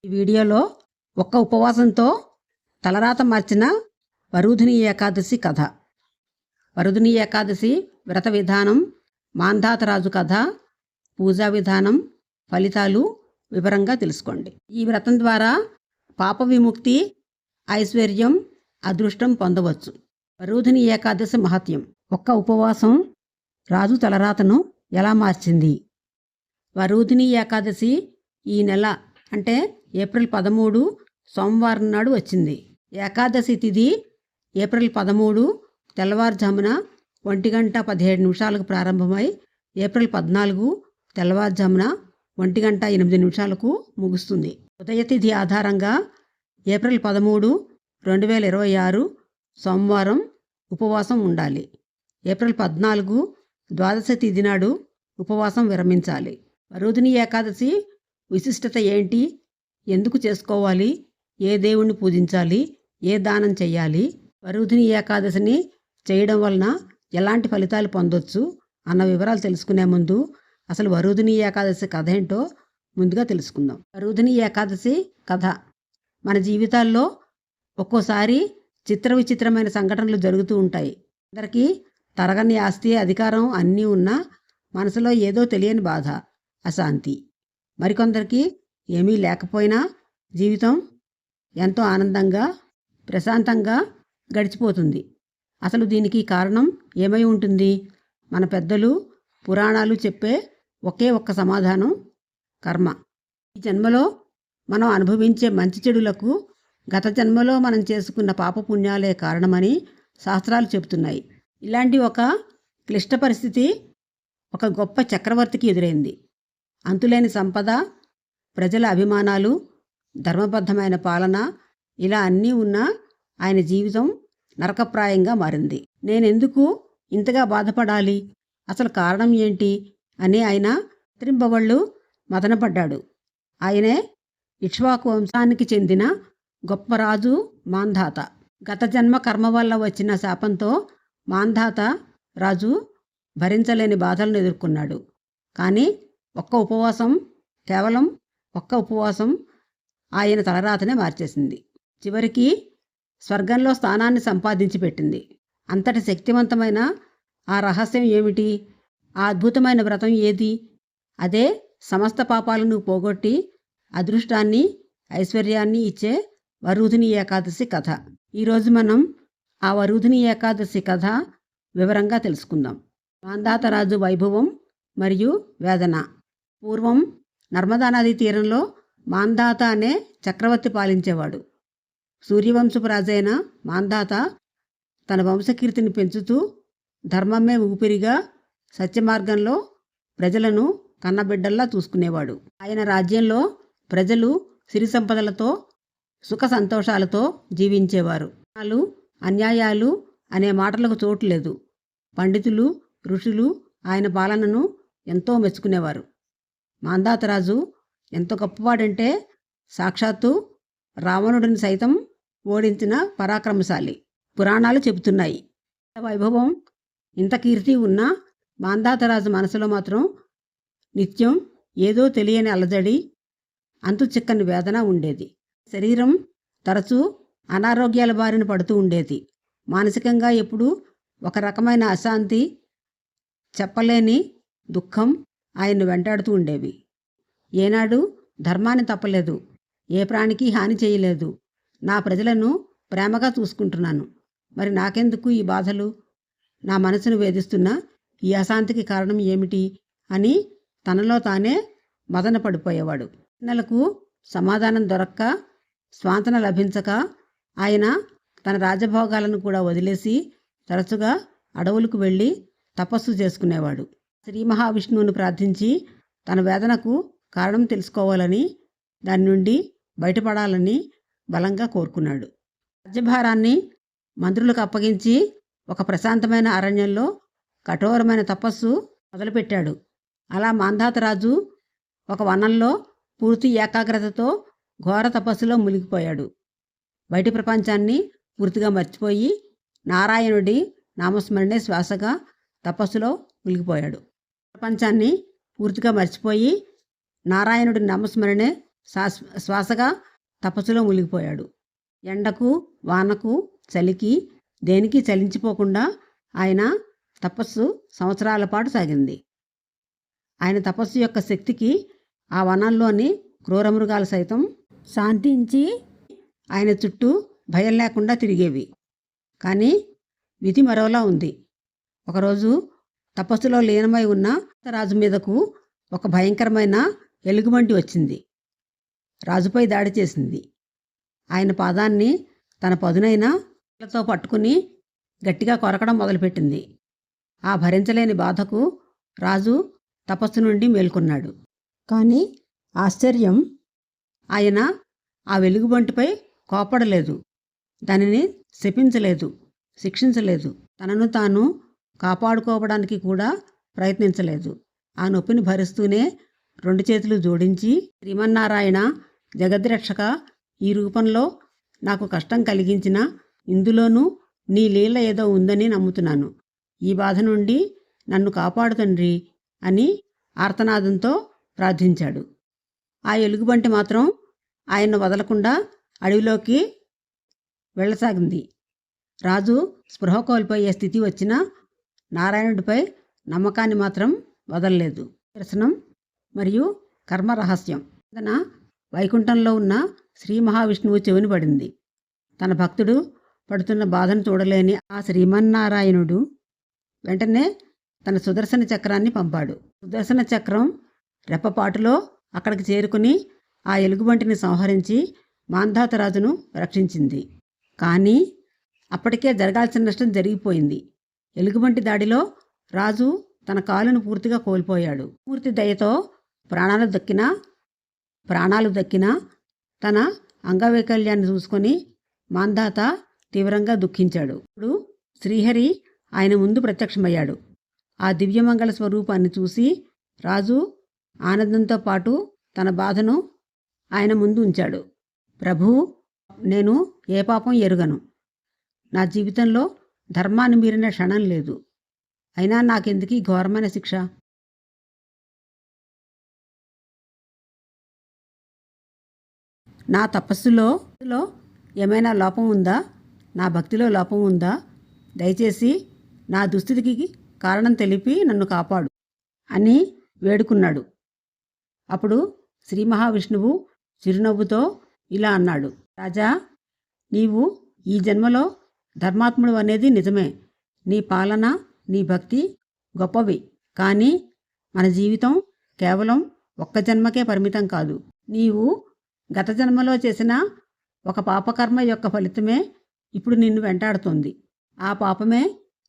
ఈ వీడియోలో ఒక్క ఉపవాసంతో తలరాత మార్చిన వరూధిని ఏకాదశి కథ. వరూధిని ఏకాదశి వ్రత విధానం, మాంధాతరాజు కథ, పూజా విధానం, ఫలితాలు వివరంగా తెలుసుకోండి. ఈ వ్రతం ద్వారా పాప విముక్తి, ఐశ్వర్యం, అదృష్టం పొందవచ్చు. వరూధిని ఏకాదశి మహత్యం. ఒక్క ఉపవాసం రాజు తలరాతను ఎలా మార్చింది? వరూధిని ఏకాదశి ఈ నెల అంటే ఏప్రిల్ 13 సోమవారం నాడు వచ్చింది. ఏకాదశి తిథి ఏప్రిల్ 13 తెల్లవారుజామున 1:17 ప్రారంభమై ఏప్రిల్ 14 తెల్లవారుజామున 1:08 ముగుస్తుంది. ఉదయతిథి ఆధారంగా ఏప్రిల్ 13, 2026 సోమవారం ఉపవాసం ఉండాలి. ఏప్రిల్ 14 ద్వాదశ తిథి నాడు ఉపవాసం విరమించాలి. వరూధిని ఏకాదశి విశిష్టత ఏంటి? ఎందుకు చేసుకోవాలి? ఏ దేవుణ్ణి పూజించాలి? ఏ దానం చెయ్యాలి? వరూధిని ఏకాదశిని చేయడం వలన ఎలాంటి ఫలితాలు పొందొచ్చు అన్న వివరాలు తెలుసుకునే ముందు అసలు వరూధిని ఏకాదశి కథ ఏంటో ముందుగా తెలుసుకుందాం. వరూధిని ఏకాదశి కథ. మన జీవితాల్లో ఒక్కోసారి చిత్ర విచిత్రమైన సంఘటనలు జరుగుతూ ఉంటాయి. అందరికీ తరగని ఆస్తి, అధికారం అన్నీ ఉన్నా మనసులో ఏదో తెలియని బాధ, అశాంతి. మరికొందరికి ఏమీ లేకపోయినా జీవితం ఎంతో ఆనందంగా, ప్రశాంతంగా గడిచిపోతుంది. అసలు దీనికి కారణం ఏమై ఉంటుంది? మన పెద్దలు, పురాణాలు చెప్పే ఒకే ఒక్క సమాధానం కర్మ. ఈ జన్మలో మనం అనుభవించే మంచి చెడులకు గత జన్మలో మనం చేసుకున్న పాపపుణ్యాలే కారణమని శాస్త్రాలు చెబుతున్నాయి. ఇలాంటి ఒక క్లిష్ట పరిస్థితి ఒక గొప్ప చక్రవర్తికి ఎదురైంది. అంతులేని సంపద, ప్రజల అభిమానాలు, ధర్మబద్ధమైన పాలన ఇలా అన్నీ ఉన్నా ఆయన జీవితం నరకప్రాయంగా మారింది. నేనెందుకు ఇంతగా బాధపడాలి? అసలు కారణం ఏంటి అని ఆయన త్రింబవళ్ళు మదనపడ్డాడు. ఆయనే ఇక్ష్వాకు వంశానికి చెందిన గొప్ప రాజు మాంధాత. గత జన్మ కర్మ వల్ల వచ్చిన శాపంతో మాంధాత రాజు భరించలేని బాధలను ఎదుర్కొన్నాడు. కానీ కేవలం ఒక్క ఉపవాసం ఆయన తలరాతనే మార్చేసింది. చివరికి స్వర్గంలో స్థానాన్ని సంపాదించి పెట్టింది. అంతటి శక్తివంతమైన ఆ రహస్యం ఏమిటి? ఆ అద్భుతమైన వ్రతం ఏది? అదే సమస్త పాపాలను పోగొట్టి అదృష్టాన్ని, ఐశ్వర్యాన్ని ఇచ్చే వరూధిని ఏకాదశి కథ. ఈరోజు మనం ఆ వరూధిని ఏకాదశి కథ వివరంగా తెలుసుకుందాం. మాంధాతరాజు వైభవం మరియు వేదన. పూర్వం నర్మదా నదీ తీరంలో మాంధాత అనే చక్రవర్తి పాలించేవాడు. సూర్యవంశపు రాజైన మాంధాత తన వంశకీర్తిని పెంచుతూ ధర్మమే ఊపిరిగా సత్యమార్గంలో ప్రజలను కన్నబిడ్డల్లా చూసుకునేవాడు. ఆయన రాజ్యంలో ప్రజలు సిరి సంపదలతో, సుఖ సంతోషాలతో జీవించేవారు. అన్యాయాలు అనే మాటలకు చోటు లేదు. పండితులు, ఋషులు ఆయన పాలనను ఎంతో మెచ్చుకునేవారు. మాంధాతరాజు ఎంత గొప్పవాడంటే సాక్షాత్తు రావణుడిని సైతం ఓడించిన పరాక్రమశాలి. పురాణాలు చెబుతున్నాయి. వైభవం, ఇంత కీర్తి ఉన్నా మాంధాతరాజు మనసులో మాత్రం నిత్యం ఏదో తెలియని అలజడి, అంతు చిక్కని వేదన ఉండేది. శరీరం తరచూ అనారోగ్యాల బారిన పడుతూ ఉండేది. మానసికంగా ఎప్పుడూ ఒక రకమైన అశాంతి, చెప్పలేని దుఃఖం ఆయన్ను వెంటాడుతూ ఉండేవి. ఏనాడు ధర్మాన్ని తప్పలేదు, ఏ ప్రాణికి హాని చేయలేదు, నా ప్రజలను ప్రేమగా చూసుకుంటున్నాను, మరి నాకెందుకు ఈ బాధలు? నా మనసును వేధిస్తున్న ఈ అశాంతికి కారణం ఏమిటి అని తనలో తానే మదన పడిపోయేవాడు. ప్రశ్నలకు సమాధానం దొరక్క, స్వాంతన లభించక ఆయన తన రాజభోగాలను కూడా వదిలేసి తరచుగా అడవులకు వెళ్ళి తపస్సు చేసుకునేవాడు. శ్రీ మహావిష్ణువును ప్రార్థించి తన వేదనకు కారణం తెలుసుకోవాలని, దాని నుండి బయటపడాలని బలంగా కోరుకున్నాడు. రాజ్యభారాన్ని మంత్రులకు అప్పగించి ఒక ప్రశాంతమైన అరణ్యంలో కఠోరమైన తపస్సు మొదలుపెట్టాడు. అలా మాంధాతరాజు ఒక వనంలో పూర్తి ఏకాగ్రతతో ఘోర తపస్సులో మునిగిపోయాడు. బయటి ప్రపంచాన్ని పూర్తిగా మర్చిపోయి నారాయణుడి నామస్మరణే శ్వాసగా తపస్సులో మునిగిపోయాడు. ప్రపంచాన్ని పూర్తిగా మర్చిపోయి నారాయణుడి నామస్మరణే శ్వాసగా తపస్సులో మునిగిపోయాడు. ఎండకు, వానకు, చలికి దేనికి చలించిపోకుండా ఆయన తపస్సు సంవత్సరాల పాటు సాగింది. ఆయన తపస్సు యొక్క శక్తికి ఆ వనంలోని క్రూరమృగాలు సైతం శాంతించి ఆయన చుట్టూ భయం లేకుండా తిరిగేవి. కానీ విధి మరోలా ఉంది. ఒకరోజు తపస్సులో లీనమై ఉన్న రాజు మీదకు ఒక భయంకరమైన ఎలుగుబంటి వచ్చింది. రాజుపై దాడి చేసింది. ఆయన పాదాన్ని తన పదునైన వేళ్లతో పట్టుకుని గట్టిగా కొరకడం మొదలుపెట్టింది. ఆ భరించలేని బాధకు రాజు తపస్సు నుండి మేల్కొన్నాడు. కానీ ఆశ్చర్యం, ఆయన ఆ వెలుగుబంటిపై కోపడలేదు, దానిని శపించలేదు, శిక్షించలేదు, తనను తాను కాపాడుకోవడానికి కూడా ప్రయత్నించలేదు. ఆ నొప్పిని భరిస్తూనే 2 చేతులు జోడించి, శ్రీమన్నారాయణ, జగద్రక్షక, ఈ రూపంలో నాకు కష్టం కలిగించిన ఇందులోనూ నీ లీల ఏదో ఉందని నమ్ముతున్నాను. ఈ బాధ నుండి నన్ను కాపాడు తండ్రి అని ఆర్తనాదంతో ప్రార్థించాడు. ఆ ఎలుగుబంటి మాత్రం ఆయన్ను వదలకుండా అడవిలోకి వెళ్ళసాగింది. రాజు స్పృహ కోల్పోయే స్థితి వచ్చినా నారాయణుడిపై నమ్మకాన్ని మాత్రం వదలలేదు. దర్శనం మరియు కర్మ రహస్యం. తన వైకుంఠంలో ఉన్న శ్రీ మహావిష్ణువు చెవిని పడింది. తన భక్తుడు పడుతున్న బాధను చూడలేని ఆ శ్రీమన్నారాయణుడు వెంటనే తన సుదర్శన చక్రాన్ని పంపాడు. సుదర్శన చక్రం రెప్పపాటులో అక్కడికి చేరుకుని ఆ ఎలుగుబంటిని సంహరించి మాంధాతరాజును రక్షించింది. కానీ అప్పటికే జరగాల్సిన నష్టం జరిగిపోయింది. ఎలుగుబంటి దాడిలో రాజు తన కాలును పూర్తిగా కోల్పోయాడు. పూర్తి దయతో ప్రాణాలు దక్కినా తన అంగవైకల్యాన్ని చూసుకొని మాంధాత తీవ్రంగా దుఃఖించాడు. ఇప్పుడు శ్రీహరి ఆయన ముందు ప్రత్యక్షమయ్యాడు. ఆ దివ్యమంగళ స్వరూపాన్ని చూసి రాజు ఆనందంతో పాటు తన బాధను ఆయన ముందు ఉంచాడు. ప్రభూ, నేను ఏ పాపం ఎరుగను. నా జీవితంలో ధర్మాన్ని మీరిన క్షణం లేదు. అయినా నాకెందుకీ ఘోరమైన శిక్ష? నా తపస్సులో ఏమైనా లోపం ఉందా? నా భక్తిలో లోపం ఉందా? దయచేసి నా దుస్థితికి కారణం తెలిపి నన్ను కాపాడు అని వేడుకున్నాడు. అప్పుడు శ్రీ మహావిష్ణువు చిరునవ్వుతో ఇలా అన్నాడు. రాజా, నీవు ఈ జన్మలో ధర్మాత్ముడు అనేది నిజమే. నీ పాలన, నీ భక్తి గొప్పవి. కానీ మన జీవితం కేవలం ఒక్క జన్మకే పరిమితం కాదు. నీవు గత జన్మలో చేసిన ఒక పాపకర్మ యొక్క ఫలితమే ఇప్పుడు నిన్ను వెంటాడుతోంది. ఆ పాపమే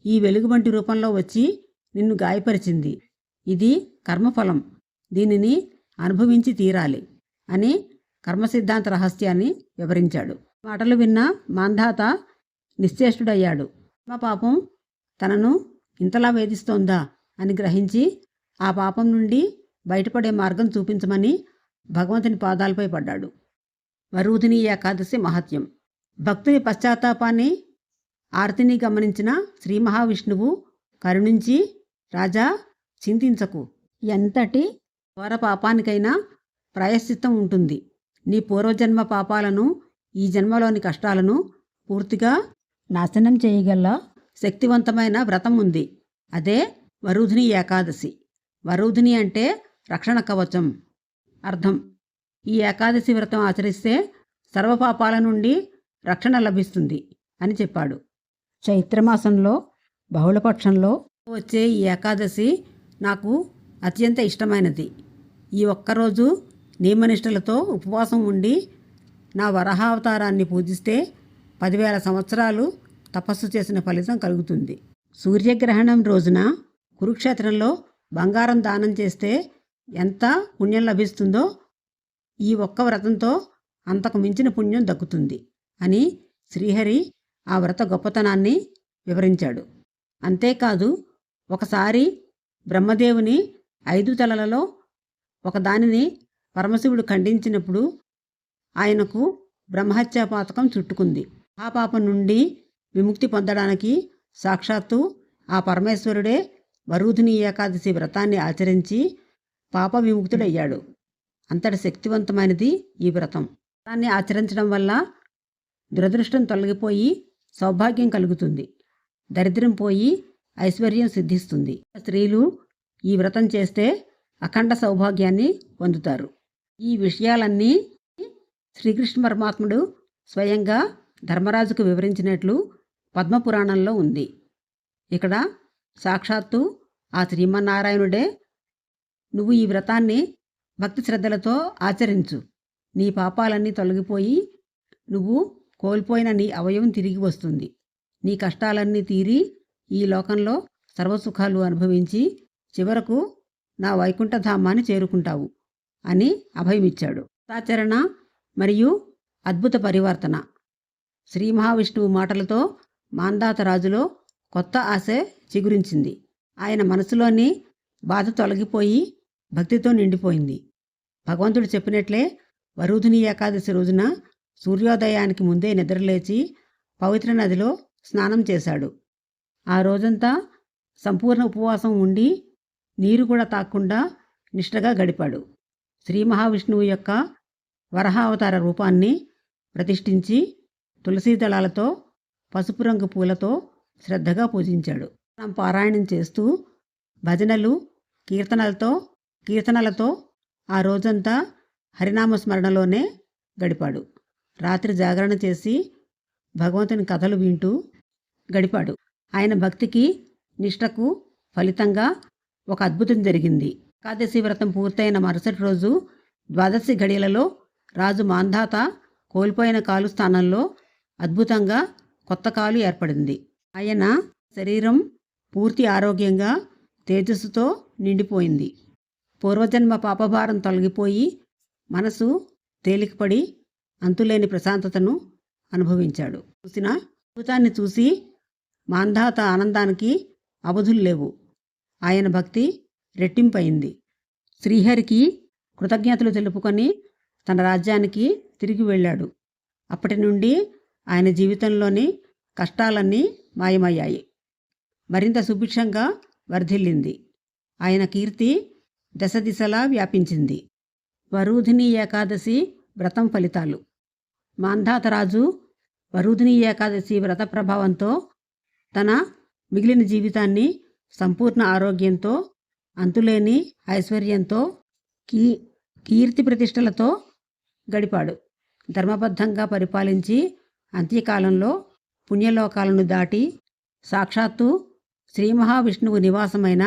ఈ వెలుగుబంటి రూపంలో వచ్చి నిన్ను గాయపరిచింది. ఇది కర్మఫలం. దీనిని అనుభవించి తీరాలి అని కర్మసిద్ధాంత రహస్యాన్ని వివరించాడు. మాటలు విన్న మాంధాత నిశ్చేష్టుడయ్యాడు. పాపం తనను ఇంతలా వేధిస్తోందా అని గ్రహించి ఆ పాపం నుండి బయటపడే మార్గం చూపించమని భగవంతుని పాదాలపై పడ్డాడు. వరూధిని ఏకాదశి మహత్యం. భక్తుని పశ్చాత్తాపాన్ని, ఆర్తిని గమనించిన శ్రీ మహావిష్ణువు కరుణించి, రాజా, చింతించకు. ఎంతటి ఘోర పాపానికైనా ప్రాయశ్చిత్తం ఉంటుంది. నీ పూర్వజన్మ పాపాలను, ఈ జన్మలోని కష్టాలను పూర్తిగా నాశనం చేయగల శక్తివంతమైన వ్రతం ఉంది. అదే వరూధిని ఏకాదశి. వరూధిని అంటే రక్షణ కవచం అర్థం. ఈ ఏకాదశి వ్రతం ఆచరిస్తే సర్వపాపాల నుండి రక్షణ లభిస్తుంది అని చెప్పాడు. చైత్రమాసంలో బహుళపక్షంలో వచ్చే ఈ ఏకాదశి నాకు అత్యంత ఇష్టమైనది. ఈ ఒక్కరోజు నియమనిష్టలతో ఉపవాసం ఉండి నా వరాహావతారాన్ని పూజిస్తే 10,000 సంవత్సరాలు తపస్సు చేసిన ఫలితం కలుగుతుంది. సూర్యగ్రహణం రోజున కురుక్షేత్రంలో బంగారం దానం చేస్తే ఎంత పుణ్యం లభిస్తుందో ఈ ఒక్క వ్రతంతో అంతకు మించిన పుణ్యం దక్కుతుంది అని శ్రీహరి ఆ వ్రత గొప్పతనాన్ని వివరించాడు. అంతేకాదు, ఒకసారి బ్రహ్మదేవుని 5 తలలలో ఒకదానిని పరమశివుడు ఖండించినప్పుడు ఆయనకు బ్రహ్మహత్యా పాతకం చుట్టుకుంది. ఆ పాపం నుండి విముక్తి పొందడానికి సాక్షాత్తు ఆ పరమేశ్వరుడే వరూధిని ఏకాదశి వ్రతాన్ని ఆచరించి పాప విముక్తుడయ్యాడు. అంతటి శక్తివంతమైనది ఈ వ్రతం. వ్రతాన్ని ఆచరించడం వల్ల దురదృష్టం తొలగిపోయి సౌభాగ్యం కలుగుతుంది, దరిద్రం పోయి ఐశ్వర్యం సిద్ధిస్తుంది. స్త్రీలు ఈ వ్రతం చేస్తే అఖండ సౌభాగ్యాన్ని పొందుతారు. ఈ విషయాలన్నీ శ్రీకృష్ణ పరమాత్ముడు స్వయంగా ధర్మరాజుకు వివరించినట్లు పద్మపురాణంలో ఉంది. ఇక్కడ సాక్షాత్తు ఆ శ్రీమన్నారాయణుడే, నువ్వు ఈ వ్రతాన్ని భక్తి శ్రద్ధలతో ఆచరించు, నీ పాపాలన్నీ తొలగిపోయి నువ్వు కోల్పోయిన నీ అవయవం తిరిగి వస్తుంది, నీ కష్టాలన్నీ తీరి ఈ లోకంలో సర్వసుఖాలు అనుభవించి చివరకు నా వైకుంఠధామాన్ని చేరుకుంటావు అని అభయమిచ్చాడు. ఆచరణ మరియు అద్భుత పరివర్తన. శ్రీ మహావిష్ణువు మాటలతో మాంధాత రాజులో కొత్త ఆశ చిగురించింది. ఆయన మనసులోని బాధ తొలగిపోయి భక్తితో నిండిపోయింది. భగవంతుడు చెప్పినట్లే వరుధిని ఏకాదశి రోజున సూర్యోదయానికి ముందే నిద్రలేచి పవిత్ర నదిలో స్నానం చేశాడు. ఆ రోజంతా సంపూర్ణ ఉపవాసం ఉండి నీరు కూడా తాక్కుండా నిష్ఠగా గడిపాడు. శ్రీ మహావిష్ణువు యొక్క వరహావతార రూపాన్ని ప్రతిష్ఠించి తులసీ దళాలతో పసుపు రంగు పూలతో శ్రద్ధగా పూజించాడు. పారాయణం చేస్తూ భజనలు కీర్తనలతో ఆ రోజంతా హరినామస్మరణలోనే గడిపాడు. రాత్రి జాగరణ చేసి భగవంతుని కథలు వింటూ గడిపాడు. ఆయన భక్తికి నిష్ఠకు ఫలితంగా ఒక అద్భుతం జరిగింది. ఏకాదశి వ్రతం పూర్తయిన మరుసటి రోజు ద్వాదశి గడియలలో రాజు మాంధాత కోల్పోయిన కాలు స్థానంలో అద్భుతంగా కొత్త కాలు ఏర్పడింది. ఆయన శరీరం పూర్తి ఆరోగ్యంగా తేజస్సుతో నిండిపోయింది. పూర్వజన్మ పాపభారం తొలగిపోయి మనసు తేలికపడి అంతులేని ప్రశాంతతను అనుభవించాడు. అద్భుతాన్ని చూసి మాంధాత ఆనందానికి అవధులు లేవు. ఆయన భక్తి రెట్టింపయింది. శ్రీహరికి కృతజ్ఞతలు తెలుపుకొని తన రాజ్యానికి తిరిగి వెళ్ళాడు. అప్పటి నుండి ఆయన జీవితంలోని కష్టాలన్నీ మాయమయ్యాయి. మరింత సుభిక్షంగా వర్ధిల్లింది. ఆయన కీర్తి దశ దిశలా వ్యాపించింది. వరుధిని ఏకాదశి వ్రతం ఫలితాలు. మాంధాతరాజు వరుధిని ఏకాదశి వ్రత ప్రభావంతో తన మిగిలిన జీవితాన్ని సంపూర్ణ ఆరోగ్యంతో, అంతులేని ఐశ్వర్యంతో, కీర్తి ప్రతిష్టలతో గడిపాడు. ధర్మబద్ధంగా పరిపాలించి అంత్యకాలంలో పుణ్యలోకాలను దాటి సాక్షాత్తు శ్రీ మహావిష్ణువు నివాసమైన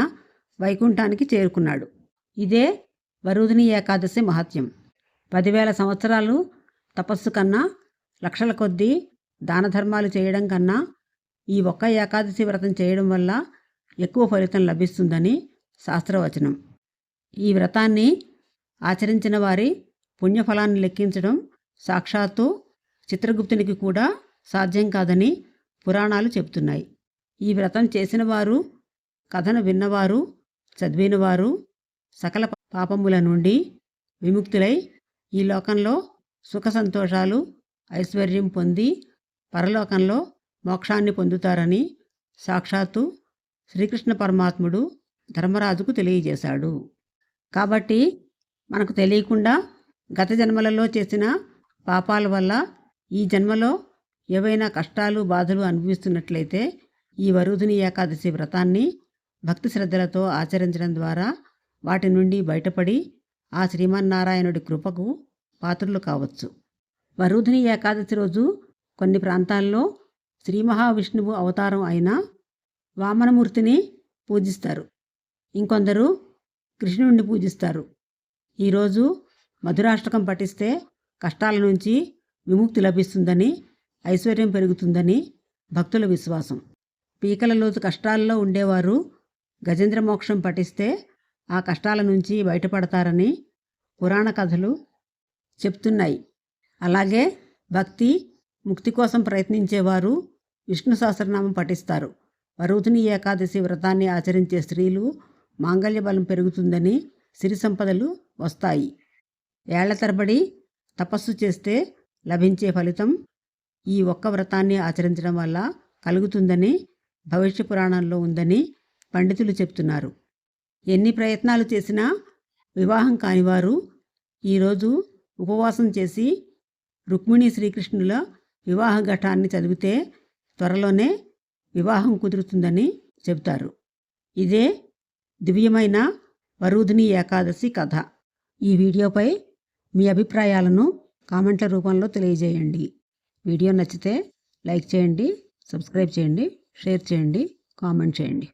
వైకుంఠానికి చేరుకున్నాడు. ఇదే వరుధిని ఏకాదశి మహత్యం. 10,000 సంవత్సరాలు తపస్సు కన్నా, లక్షల కొద్దీ దాన ధర్మాలు చేయడం కన్నా ఈ ఒక్క ఏకాదశి వ్రతం చేయడం వల్ల ఎక్కువ ఫలితం లభిస్తుందని శాస్త్రవచనం. ఈ వ్రతాన్ని ఆచరించిన వారి పుణ్యఫలాన్ని లెక్కించడం సాక్షాత్తు చిత్రగుప్తునికి కూడా సాధ్యం కాదని పురాణాలు చెబుతున్నాయి. ఈ వ్రతం చేసిన వారు, కథను విన్నవారు, చదివినవారు సకల పాపముల నుండి విముక్తులై ఈ లోకంలో సుఖ సంతోషాలు, ఐశ్వర్యం పొంది పరలోకంలో మోక్షాన్ని పొందుతారని సాక్షాత్తు శ్రీకృష్ణ పరమాత్ముడు ధర్మరాజుకు తెలియజేశాడు. కాబట్టి మనకు తెలియకుండా గత జన్మలలో చేసిన పాపాల వల్ల ఈ జన్మలో ఏవైనా కష్టాలు, బాధలు అనుభవిస్తున్నట్లయితే ఈ వరుధిని ఏకాదశి వ్రతాన్ని భక్తి శ్రద్ధలతో ఆచరించడం ద్వారా వాటి నుండి బయటపడి ఆ శ్రీమన్నారాయణుడి కృపకు పాత్రులు కావచ్చు. వరుధిని ఏకాదశి రోజు కొన్ని ప్రాంతాల్లో శ్రీ మహావిష్ణువు అవతారం అయిన వామనమూర్తిని పూజిస్తారు. ఇంకొందరు కృష్ణుడిని పూజిస్తారు. ఈరోజు మధురాష్టకం పఠిస్తే కష్టాల నుంచి విముక్తి లభిస్తుందని, ఐశ్వర్యం పెరుగుతుందని భక్తుల విశ్వాసం. పీకల లోతు కష్టాల్లో ఉండేవారు గజేంద్ర మోక్షం పఠిస్తే ఆ కష్టాల నుంచి బయటపడతారని పురాణ కథలు చెప్తున్నాయి. అలాగే భక్తి, ముక్తి కోసం ప్రయత్నించేవారు విష్ణు సహస్రనామం పఠిస్తారు. వరుధిని ఏకాదశి వ్రతాన్ని ఆచరించే స్త్రీలు మాంగళ్య బలం పెరుగుతుందని, సిరి సంపదలు వస్తాయి. ఏళ్ల తరబడి తపస్సు చేస్తే లభించే ఫలితం ఈ ఒక్క వ్రతాన్ని ఆచరించడం వల్ల కలుగుతుందని భవిష్య పురాణంలో ఉందని పండితులు చెప్తున్నారు. ఎన్ని ప్రయత్నాలు చేసినా వివాహం కానివారు ఈరోజు ఉపవాసం చేసి రుక్మిణి శ్రీకృష్ణుల వివాహ ఘట్టాన్ని చదివితే త్వరలోనే వివాహం కుదురుతుందని చెబుతారు. ఇదే దివ్యమైన వరూధిని ఏకాదశి కథ. ఈ వీడియోపై మీ అభిప్రాయాలను కామెంట్ల రూపంలో తెలియజేయండి. వీడియో నచ్చితే లైక్ చేయండి, సబ్స్క్రైబ్ చేయండి, షేర్ చేయండి, కామెంట్ చేయండి.